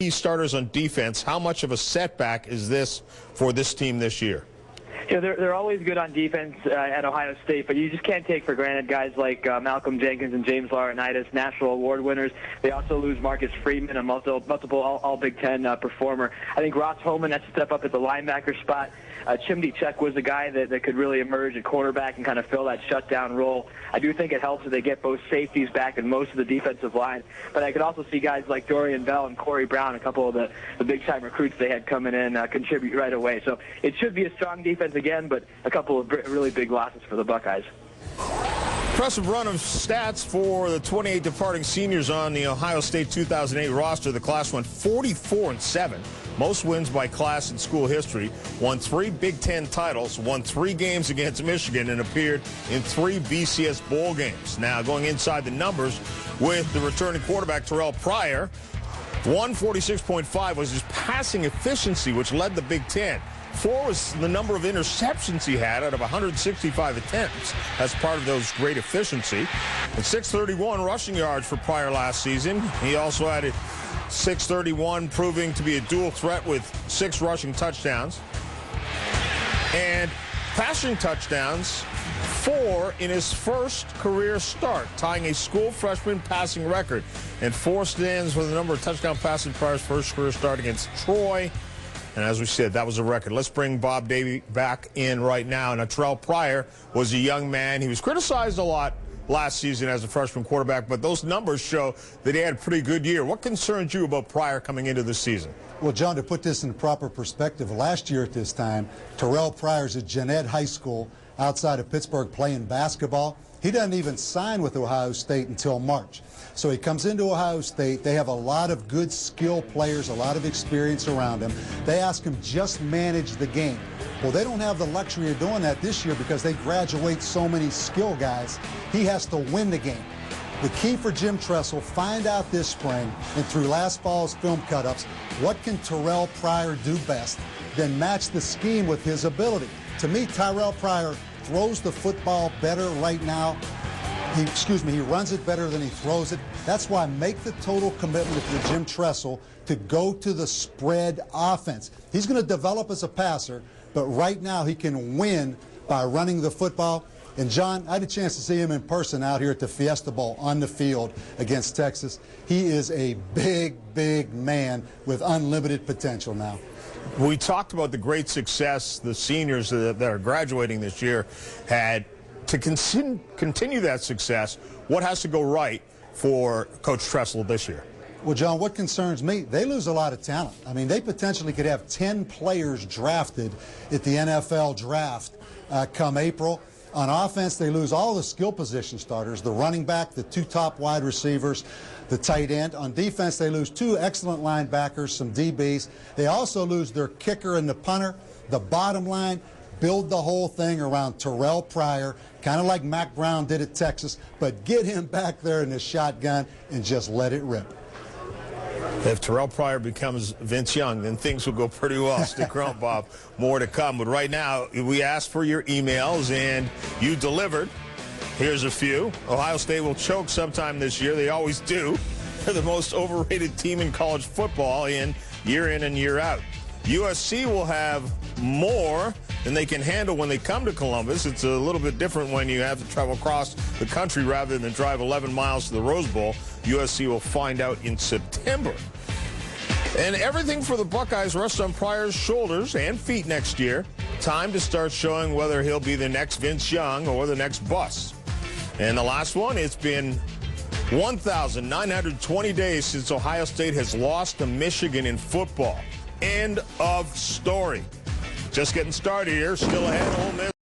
key starters on defense. How much of a setback is this for this team this year? You know, they're always good on defense at Ohio State, but you just can't take for granted guys like Malcolm Jenkins and James Laurinaitis, national award winners. They also lose Marcus Freeman, a multiple All-Big Ten performer. I think Ross Holman has to step up at the linebacker spot. Chimdi Check was the guy that could really emerge at quarterback and kind of fill that shutdown role. I do think it helps that they get both safeties back and most of the defensive line, but I could also see guys like Dorian Bell and Corey Brown, a couple of the big-time recruits they had coming in, contribute right away. So it should be a strong defense again, but a couple of really big losses for the Buckeyes. Impressive run of stats for the 28 departing seniors on the Ohio State 2008 roster. The class went 44-7. Most wins by class in school history, won 3 Big Ten titles, won 3 games against Michigan, and appeared in 3 BCS bowl games. Now, going inside the numbers with the returning quarterback, Terrell Pryor, 146.5 was his passing efficiency, which led the Big Ten. 4 was the number of interceptions he had out of 165 attempts as part of those great efficiency. And 631 rushing yards for Pryor last season. He also added 631, proving to be a dual threat with 6 rushing touchdowns. And passing touchdowns, 4 in his first career start, tying a school freshman passing record. And 4 stands for the number of touchdown passes in Pryor's first career start against Troy. And as we said, that was a record. Let's bring Bob Davie back in right now. Now, Terrell Pryor was a young man. He was criticized a lot last season as a freshman quarterback, but those numbers show that he had a pretty good year. What concerns you about Pryor coming into the season? Well, John, to put this in proper perspective, last year at this time, Terrell Pryor's at Jeanette High School outside of Pittsburgh playing basketball. He doesn't even sign with Ohio State until March. So he comes into Ohio State. They have a lot of good skill players, a lot of experience around him. They ask him just manage the game. Well, they don't have the luxury of doing that this year because they graduate so many skill guys. He has to win the game. The key for Jim Tressel, find out this spring and through last fall's film cut-ups, what can Terrell Pryor do best, then match the scheme with his ability. To me, Terrell Pryor throws the football better right now. He runs it better than he throws it. That's why make the total commitment if you're Jim Tressel to go to the spread offense. He's going to develop as a passer, but right now he can win by running the football. And John, I had a chance to see him in person out here at the Fiesta Bowl on the field against Texas. He is a big, big man with unlimited potential now. We talked about the great success the seniors that are graduating this year had. To continue that success, what has to go right for Coach Tressel this year? Well, John, what concerns me, they lose a lot of talent. I mean, they potentially could have 10 players drafted at the NFL draft come April. On offense, they lose all the skill position starters, the running back, the 2 top wide receivers, the tight end. On defense, they lose 2 excellent linebackers, some DBs. They also lose their kicker and the punter. The bottom line, build the whole thing around Terrell Pryor, kind of like Mac Brown did at Texas, but get him back there in the shotgun and just let it rip. If Terrell Pryor becomes Vince Young, then things will go pretty well. Stick around, Bob. More to come. But right now, we asked for your emails, and you delivered. Here's a few. Ohio State will choke sometime this year. They always do. They're the most overrated team in college football in and year out. USC will have more than they can handle when they come to Columbus. It's a little bit different when you have to travel across the country rather than drive 11 miles to the Rose Bowl. USC will find out in September. And everything for the Buckeyes rests on Pryor's shoulders and feet next year. Time to start showing whether he'll be the next Vince Young or the next bust. And the last one, it's been 1,920 days since Ohio State has lost to Michigan in football. End of story. Just getting started here. Still ahead, Ole Miss.